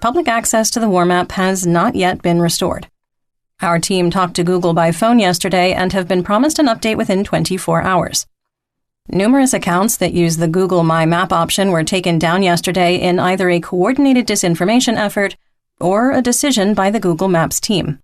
public access to the war map has not yet been restored. Our team talked to Google by phone yesterday and have been promised an update within 24 hours. Numerous accounts that use the Google My Map option were taken down yesterday in either a coordinated disinformation effort or a decision by the Google Maps team.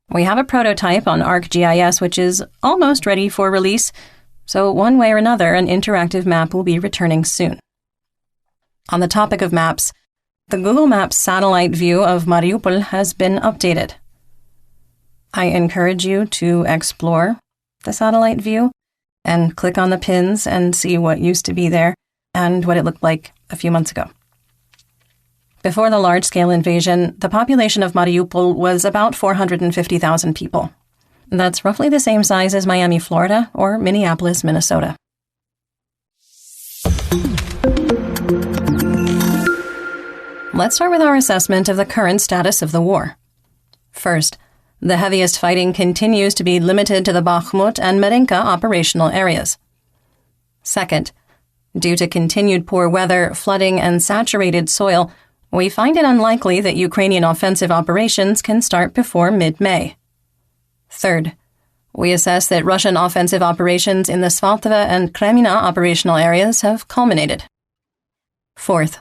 We have a prototype on ArcGIS which is almost ready for release, so one way or another, an interactive map will be returning soon. On the topic of maps, the Google Maps satellite view of Mariupol has been updated. I encourage you to explore the satellite view and click on the pins and see what used to be there and what it looked like a few months ago. Before the large-scale invasion, the population of Mariupol was about 450,000 people. That's roughly the same size as Miami, Florida, or Minneapolis, Minnesota. Let's start with our assessment of the current status of the war. First, the heaviest fighting continues to be limited to the Bakhmut and Marinka operational areas. Second, due to continued poor weather, flooding, and saturated soil, we find it unlikely that Ukrainian offensive operations can start before mid-May. Third, we assess that Russian offensive operations in the Svaltava and Kremina operational areas have culminated. Fourth,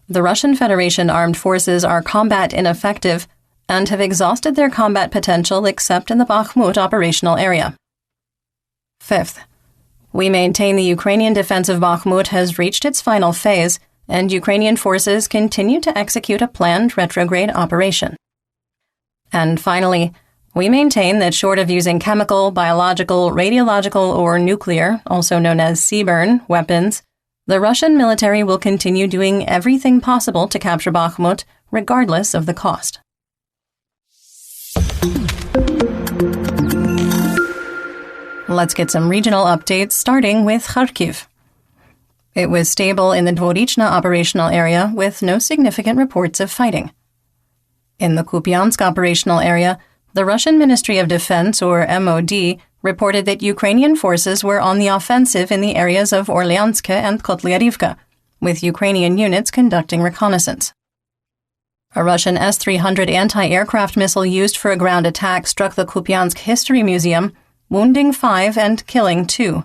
the Russian Federation armed forces are combat ineffective and have exhausted their combat potential except in the Bakhmut operational area. Fifth, we maintain the Ukrainian defense of Bakhmut has reached its final phase, and Ukrainian forces continue to execute a planned retrograde operation. And finally, we maintain that short of using chemical, biological, radiological, or nuclear, also known as CBRN, weapons, the Russian military will continue doing everything possible to capture Bakhmut, regardless of the cost. Let's get some regional updates, starting with Kharkiv. It was stable in the Dvorichna operational area with no significant reports of fighting. In the Kupiansk operational area, the Russian Ministry of Defense, or MOD, reported that Ukrainian forces were on the offensive in the areas of Orlyansk and Kotlyarivka, with Ukrainian units conducting reconnaissance. A Russian S-300 anti-aircraft missile used for a ground attack struck the Kupiansk History Museum, wounding 5 and killing 2.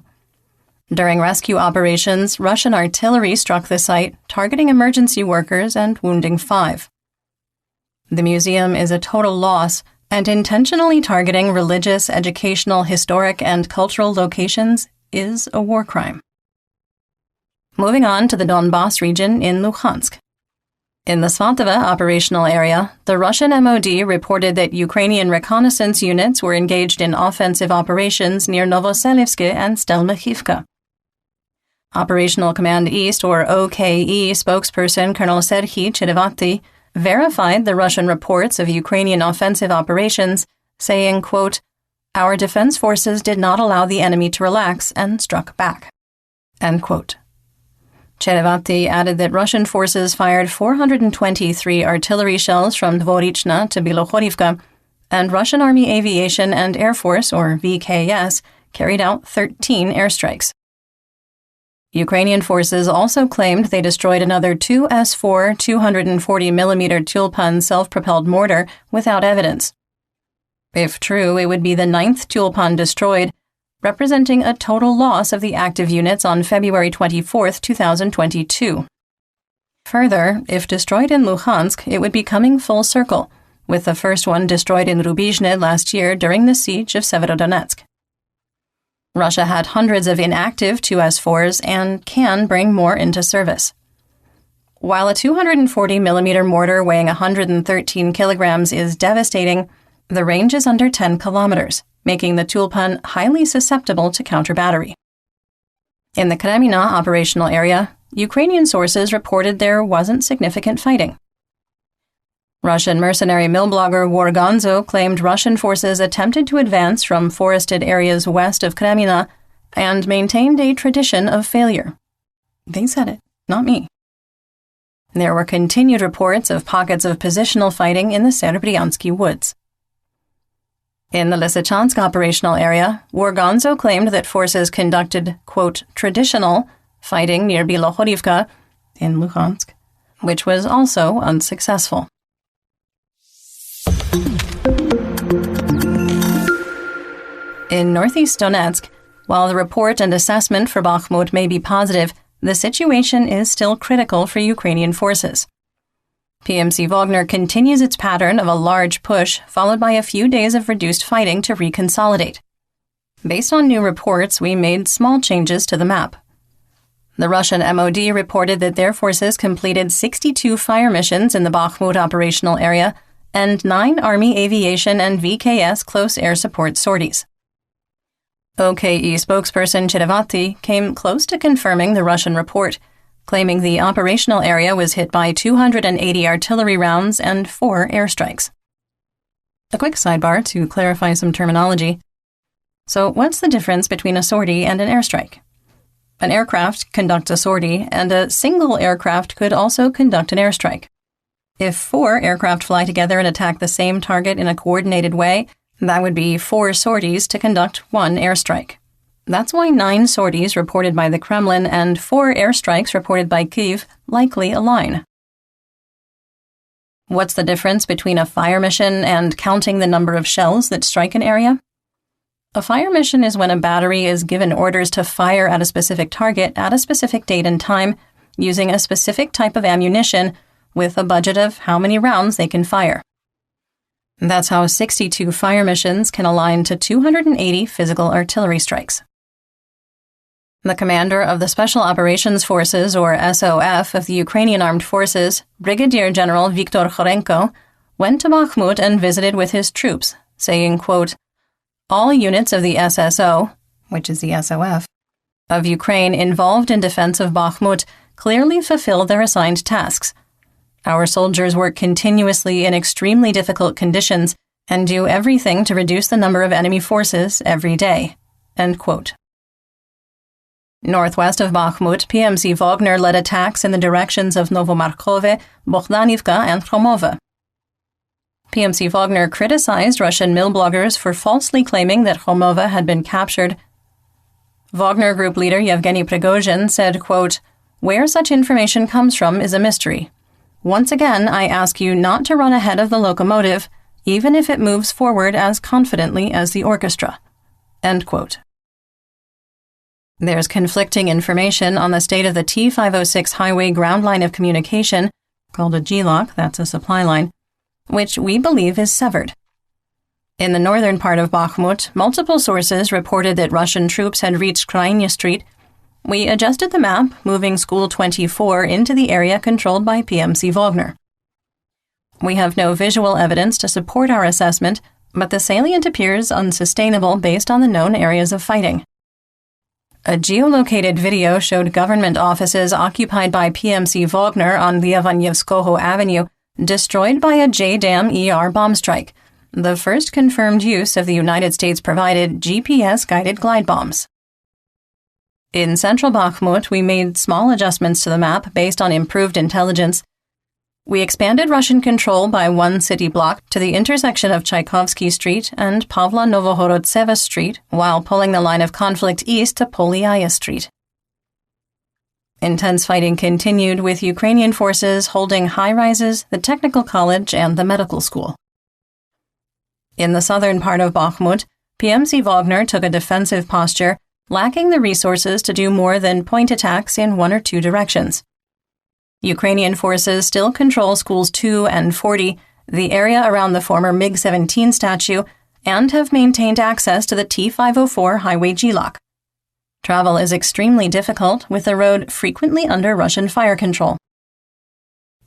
During rescue operations, Russian artillery struck the site, targeting emergency workers and wounding 5. The museum is a total loss, and intentionally targeting religious, educational, historic, and cultural locations is a war crime. Moving on to the Donbas region in Luhansk. In the Svatova operational area, the Russian MOD reported that Ukrainian reconnaissance units were engaged in offensive operations near Novoselivsk and Stelmachivka. Operational Command East, or OKE, spokesperson Colonel Serhiy Cherevati verified the Russian reports of Ukrainian offensive operations, saying, quote, "Our defense forces did not allow the enemy to relax and struck back." End quote. Cherevati added that Russian forces fired 423 artillery shells from Dvorichna to Bilohorivka, and Russian Army Aviation and Air Force, or VKS, carried out 13 airstrikes. Ukrainian forces also claimed they destroyed another 2 S-4 240mm Tulpan self-propelled mortar without evidence. If true, it would be the 9th Tulpan destroyed, representing a total loss of the active units on February 24, 2022. Further, if destroyed in Luhansk, it would be coming full circle, with the first one destroyed in Rubizhne last year during the siege of Severodonetsk. Russia had hundreds of inactive 2S4s and can bring more into service. While a 240mm mortar weighing 113 kilograms is devastating, the range is under 10 kilometers, making the Tulpan highly susceptible to counter-battery. In the Kremina operational area, Ukrainian sources reported there wasn't significant fighting. Russian mercenary mill blogger Wargonzo claimed Russian forces attempted to advance from forested areas west of Kremina and maintained a tradition of failure. They said it, not me. There were continued reports of pockets of positional fighting in the Serebryansky woods. In the Lysychansk operational area, Wargonzo claimed that forces conducted, quote, traditional fighting near Bilohorivka in Luhansk, which was also unsuccessful. In northeast Donetsk, while the report and assessment for Bakhmut may be positive, the situation is still critical for Ukrainian forces. PMC Wagner continues its pattern of a large push, followed by a few days of reduced fighting to reconsolidate. Based on new reports, we made small changes to the map. The Russian MOD reported that their forces completed 62 fire missions in the Bakhmut operational area and 9 Army aviation and VKS close air support sorties. OKE spokesperson Cherevati came close to confirming the Russian report, claiming the operational area was hit by 280 artillery rounds and 4 airstrikes. A quick sidebar to clarify some terminology. So what's the difference between a sortie and an airstrike? An aircraft conducts a sortie, and a single aircraft could also conduct an airstrike. If 4 aircraft fly together and attack the same target in a coordinated way, that would be 4 sorties to conduct 1 airstrike. That's why 9 sorties reported by the Kremlin and 4 airstrikes reported by Kyiv likely align. What's the difference between a fire mission and counting the number of shells that strike an area? A fire mission is when a battery is given orders to fire at a specific target at a specific date and time using a specific type of ammunition with a budget of how many rounds they can fire. That's how 62 fire missions can align to 280 physical artillery strikes. The commander of the Special Operations Forces, or SOF, of the Ukrainian Armed Forces, Brigadier General Viktor Khorenko, went to Bakhmut and visited with his troops, saying, quote, "All units of the SSO, which is the SOF, of Ukraine involved in defense of Bakhmut clearly fulfill their assigned tasks. Our soldiers work continuously in extremely difficult conditions and do everything to reduce the number of enemy forces every day." End quote. Northwest of Bakhmut, PMC Wagner led attacks in the directions of Novomarkove, Bohdanivka, and Khomova. PMC Wagner criticized Russian mill bloggers for falsely claiming that Khomova had been captured. Wagner group leader Yevgeny Prigozhin said, quote, "Where such information comes from is a mystery. Once again, I ask you not to run ahead of the locomotive, even if it moves forward as confidently as the orchestra." End quote. There's conflicting information on the state of the T506 highway ground line of communication, called a GLOC, that's a supply line, which we believe is severed. In the northern part of Bakhmut, multiple sources reported that Russian troops had reached Ukrainia Street. We adjusted the map, moving School 24 into the area controlled by PMC Wagner. We have no visual evidence to support our assessment, but the salient appears unsustainable based on the known areas of fighting. A geolocated video showed government offices occupied by PMC Wagner on Lyavanyevskoho Avenue destroyed by a JDAM-ER bomb strike, the first confirmed use of the United States-provided GPS-guided glide bombs. In central Bakhmut, we made small adjustments to the map based on improved intelligence. We expanded Russian control by 1 city block to the intersection of Tchaikovsky Street and Pavla Novohorodtseva Street, while pulling the line of conflict east to Poliaya Street. Intense fighting continued, with Ukrainian forces holding high-rises, the technical college, and the medical school. In the southern part of Bakhmut, PMC Wagner took a defensive posture, lacking the resources to do more than point attacks in 1 or 2 directions. Ukrainian forces still control schools 2 and 40, the area around the former MiG-17 statue, and have maintained access to the T504 highway GLOC. Travel is extremely difficult, with the road frequently under Russian fire control.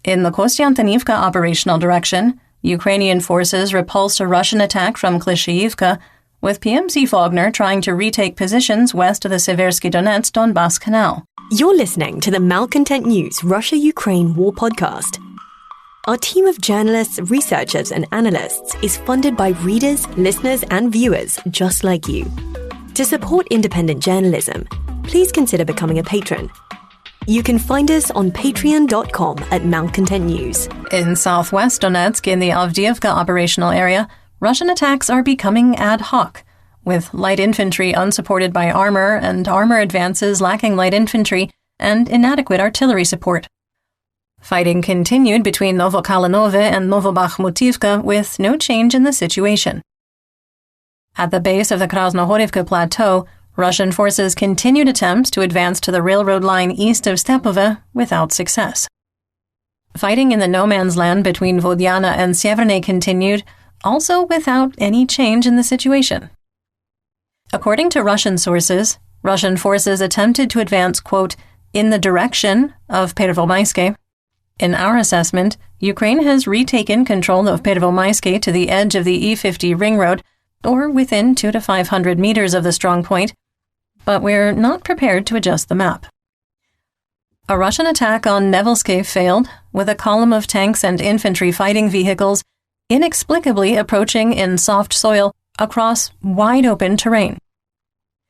In the Kostiantynivka operational direction, Ukrainian forces repulsed a Russian attack from Klishchiivka, with PMC Wagner trying to retake positions west of the Seversky Donetsk-Donbass Canal. You're listening to the Malcontent News Russia-Ukraine War Podcast. Our team of journalists, researchers, and analysts is funded by readers, listeners, and viewers just like you. To support independent journalism, please consider becoming a patron. You can find us on patreon.com at Malcontent News. In southwest Donetsk, in the Avdiivka operational area, Russian attacks are becoming ad hoc, with light infantry unsupported by armor and armor advances lacking light infantry and inadequate artillery support. Fighting continued between Novokalinove and Novobakhmutivka with no change in the situation. At the base of the Krasnohorivka Plateau, Russian forces continued attempts to advance to the railroad line east of Stepove without success. Fighting in the no-man's land between Vodiana and Sieverne continued, also without any change in the situation. According to Russian sources, Russian forces attempted to advance, quote, in the direction of Pervomaiske. In our assessment, Ukraine has retaken control of Pervomaiske to the edge of the E50 ring road, or within 200 to 500 meters of the strong point, but we're not prepared to adjust the map. A Russian attack on Nevelske failed, with a column of tanks and infantry fighting vehicles inexplicably approaching in soft soil across wide-open terrain.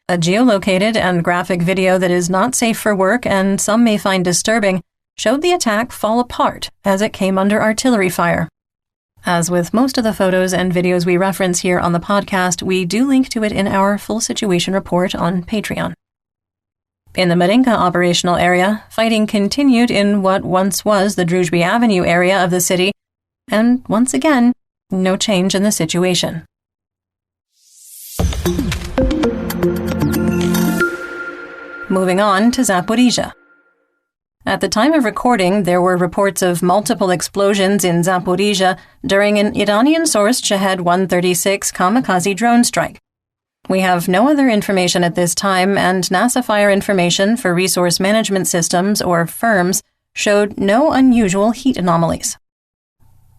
A geolocated and graphic video that is not safe for work and some may find disturbing showed the attack fall apart as it came under artillery fire. As with most of the photos and videos we reference here on the podcast, we do link to it in our full situation report on Patreon. In the Marinka operational area, fighting continued in what once was the Druzhby Avenue area of the city, and once again, no change in the situation. Moving on to Zaporizhzhia. At the time of recording, there were reports of multiple explosions in Zaporizhzhia during an Iranian-sourced Shahed-136 kamikaze drone strike. We have no other information at this time, and NASA Fire Information for Resource Management Systems, or FIRMS, showed no unusual heat anomalies.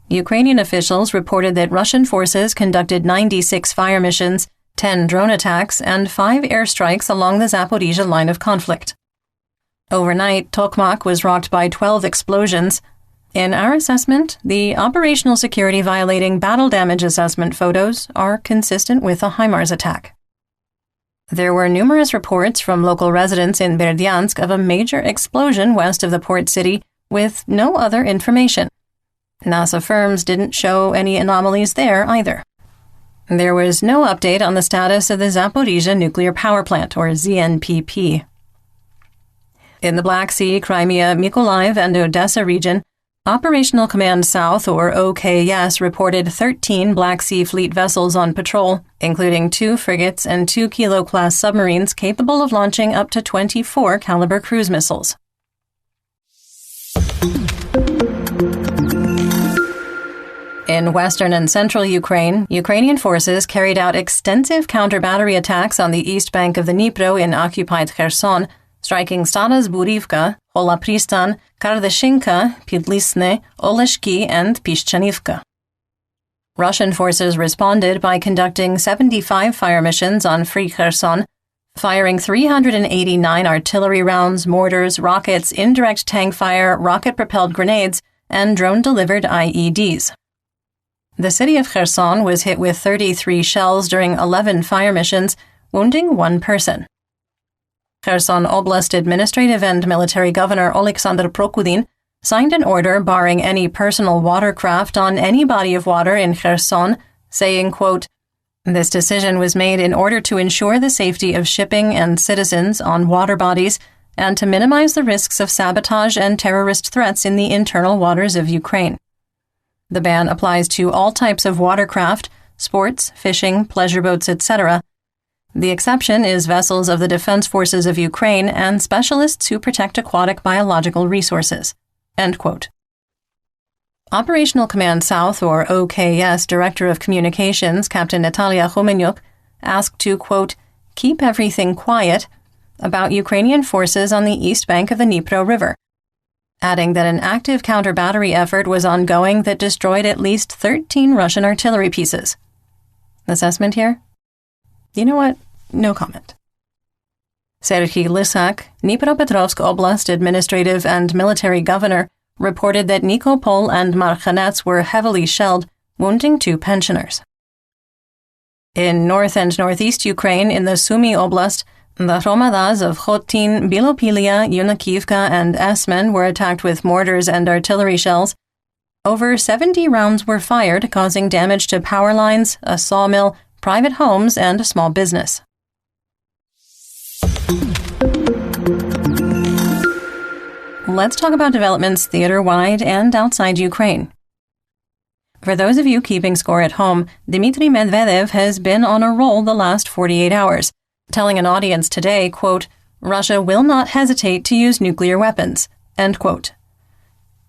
Ukrainian officials reported that Russian forces conducted 96 fire missions, 10 drone attacks, and 5 airstrikes along the Zaporizhzhia line of conflict. Overnight, Tokmak was rocked by 12 explosions. In our assessment, the operational security violating battle damage assessment photos are consistent with a HIMARS attack. There were numerous reports from local residents in Berdyansk of a major explosion west of the port city, with no other information. NASA firms didn't show any anomalies there either. There was no update on the status of the Zaporizhzhia nuclear power plant, or ZNPP. In the Black Sea, Crimea, Mykolaiv, and Odessa region, Operational Command South, or OKS, reported 13 Black Sea Fleet vessels on patrol, including 2 frigates and 2 Kilo-class submarines capable of launching up to 24 caliber cruise missiles. In western and central Ukraine, Ukrainian forces carried out extensive counter-battery attacks on the east bank of the Dnipro in occupied Kherson, striking Stara Zburivka, Hola Pristan, Kardashinka, Pidlisne, Oleshki, and Pishchanivka. Russian forces responded by conducting 75 fire missions on Free Kherson, firing 389 artillery rounds, mortars, rockets, indirect tank fire, rocket-propelled grenades, and drone-delivered IEDs. The city of Kherson was hit with 33 shells during 11 fire missions, wounding 1 person. Kherson Oblast Administrative and Military Governor Oleksandr Prokudin signed an order barring any personal watercraft on any body of water in Kherson, saying, quote, "This decision was made in order to ensure the safety of shipping and citizens on water bodies and to minimize the risks of sabotage and terrorist threats in the internal waters of Ukraine. The ban applies to all types of watercraft, sports, fishing, pleasure boats, etc. The exception is vessels of the Defense Forces of Ukraine and specialists who protect aquatic biological resources." End quote. Operational Command South, or OKS, Director of Communications, Captain Natalia Khomenyuk, asked to, quote, "keep everything quiet" about Ukrainian forces on the east bank of the Dnipro River, adding that an active counter-battery effort was ongoing that destroyed at least 13 Russian artillery pieces. Assessment here? You know what? No comment. Serhiy Lysak, Dnipropetrovsk Oblast Administrative and Military Governor, reported that Nikopol and Marhanets were heavily shelled, wounding 2 pensioners. In north and northeast Ukraine, in the Sumy Oblast, the Hromadas of Khotin, Bilopilia, Yunakivka, and Esmen were attacked with mortars and artillery shells. Over 70 rounds were fired, causing damage to power lines, a sawmill, private homes, and a small business. Let's talk about developments theater-wide and outside Ukraine. For those of you keeping score at home, Dmitry Medvedev has been on a roll the last 48 hours, telling an audience today, quote, "Russia will not hesitate to use nuclear weapons," end quote.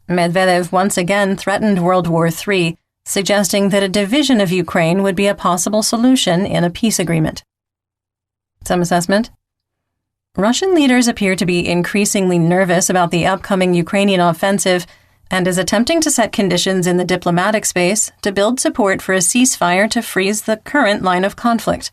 Medvedev once again threatened World War III, suggesting that a division of Ukraine would be a possible solution in a peace agreement. Some assessment? Russian leaders appear to be increasingly nervous about the upcoming Ukrainian offensive and is attempting to set conditions in the diplomatic space to build support for a ceasefire to freeze the current line of conflict.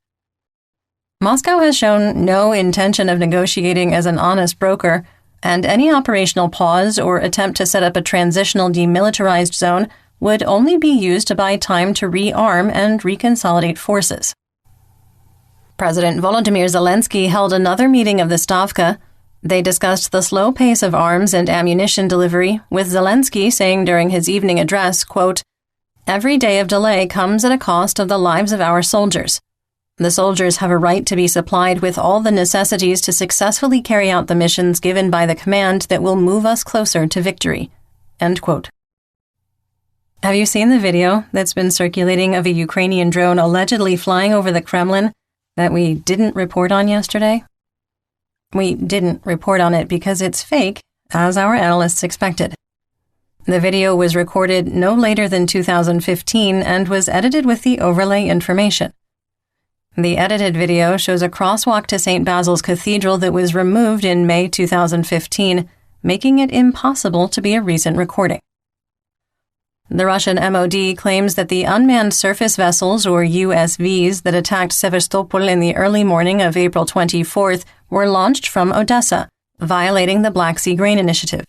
Moscow has shown no intention of negotiating as an honest broker, and any operational pause or attempt to set up a transitional demilitarized zone would only be used to buy time to rearm and reconsolidate forces. President Volodymyr Zelensky held another meeting of the Stavka. They discussed the slow pace of arms and ammunition delivery, with Zelensky saying during his evening address, quote, "Every day of delay comes at a cost of the lives of our soldiers. The soldiers have a right to be supplied with all the necessities to successfully carry out the missions given by the command that will move us closer to victory." End quote. Have you seen the video that's been circulating of a Ukrainian drone allegedly flying over the Kremlin that we didn't report on yesterday? We didn't report on it because it's fake, as our analysts expected. The video was recorded no later than 2015 and was edited with the overlay information. The edited video shows a crosswalk to St. Basil's Cathedral that was removed in May 2015, making it impossible to be a recent recording. The Russian MOD claims that the unmanned surface vessels, or USVs, that attacked Sevastopol in the early morning of April 24th were launched from Odessa, violating the Black Sea Grain Initiative.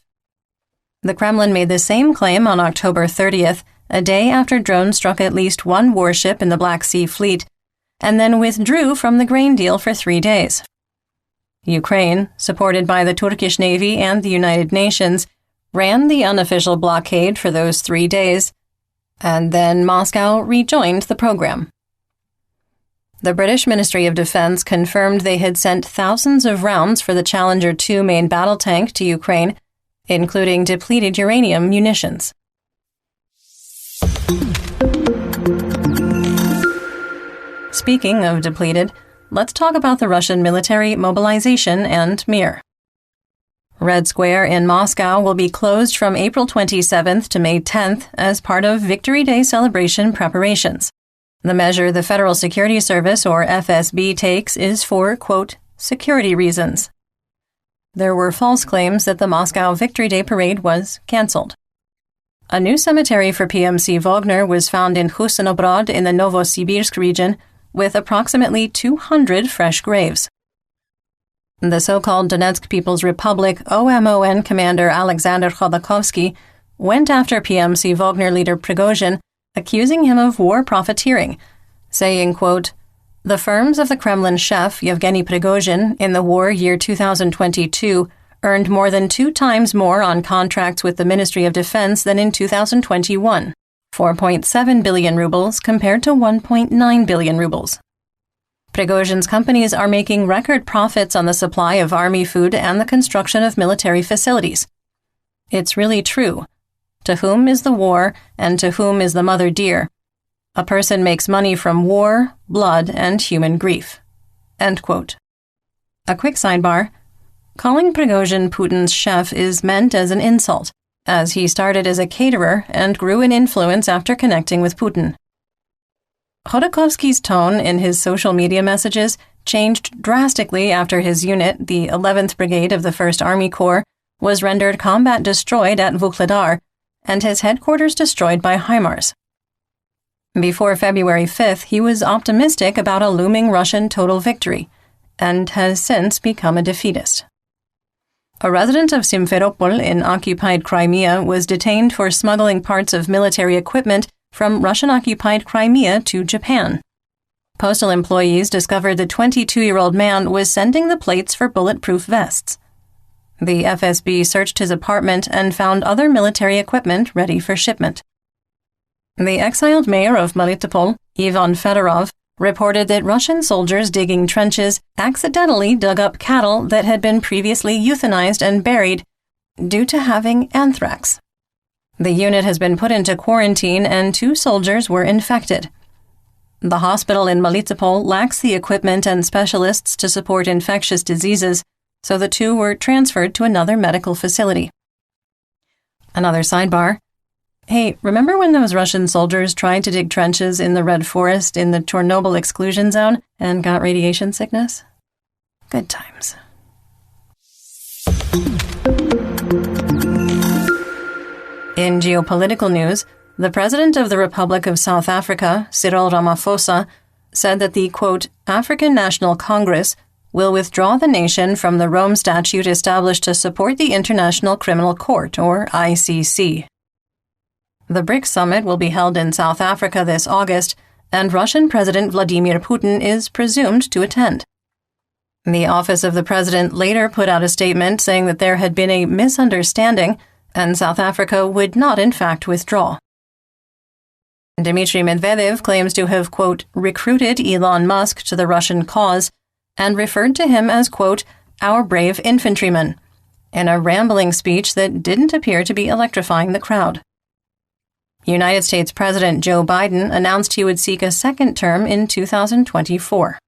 The Kremlin made the same claim on October 30th, a day after drones struck at least one warship in the Black Sea Fleet, and then withdrew from the grain deal for 3 days. Ukraine, supported by the Turkish Navy and the United Nations, ran the unofficial blockade for those 3 days, and then Moscow rejoined the program. The British Ministry of Defense confirmed they had sent thousands of rounds for the Challenger 2 main battle tank to Ukraine, including depleted uranium munitions. Speaking of depleted, let's talk about the Russian military mobilization and Mir. Red Square in Moscow will be closed from April 27th to May 10th as part of Victory Day celebration preparations. The measure the Federal Security Service, or FSB, takes is for, quote, security reasons. There were false claims that the Moscow Victory Day parade was canceled. A new cemetery for PMC Wagner was found in Khusnobrod in the Novosibirsk region, with approximately 200 fresh graves. The so-called Donetsk People's Republic OMON commander Alexander Khodorkovsky went after PMC Wagner leader Prigozhin, accusing him of war profiteering, saying, quote, "The firms of the Kremlin chef Yevgeny Prigozhin in the war year 2022 earned more than 2 times more on contracts with the Ministry of Defense than in 2021, 4.7 billion rubles compared to 1.9 billion rubles. Prigozhin's companies are making record profits on the supply of army food and the construction of military facilities. It's really true. To whom is the war, and to whom is the mother dear? A person makes money from war, blood, and human grief." End quote. A quick sidebar. Calling Prigozhin Putin's chef is meant as an insult, as he started as a caterer and grew in influence after connecting with Putin. Khodorkovsky's tone in his social media messages changed drastically after his unit, the 11th Brigade of the 1st Army Corps, was rendered combat destroyed at Vuhledar, and his headquarters destroyed by HIMARS. Before February 5th, he was optimistic about a looming Russian total victory, and has since become a defeatist. A resident of Simferopol in occupied Crimea was detained for smuggling parts of military equipment from Russian-occupied Crimea to Japan. Postal employees discovered the 22-year-old man was sending the plates for bulletproof vests. The FSB searched his apartment and found other military equipment ready for shipment. The exiled mayor of Melitopol, Ivan Fedorov, reported that Russian soldiers digging trenches accidentally dug up cattle that had been previously euthanized and buried due to having anthrax. The unit has been put into quarantine and 2 soldiers were infected. The hospital in Melitopol lacks the equipment and specialists to support infectious diseases, so the 2 were transferred to another medical facility. Another sidebar. Hey, remember when those Russian soldiers tried to dig trenches in the Red Forest in the Chernobyl exclusion zone and got radiation sickness? Good times. In geopolitical news, the President of the Republic of South Africa, Cyril Ramaphosa, said that the, quote, African National Congress will withdraw the nation from the Rome Statute established to support the International Criminal Court, or ICC. The BRICS summit will be held in South Africa this August, and Russian President Vladimir Putin is presumed to attend. The office of the president later put out a statement saying that there had been a misunderstanding and South Africa would not in fact withdraw. Dmitry Medvedev claims to have, quote, recruited Elon Musk to the Russian cause and referred to him as, quote, our brave infantryman, in a rambling speech that didn't appear to be electrifying the crowd. United States President Joe Biden announced he would seek a second term in 2024.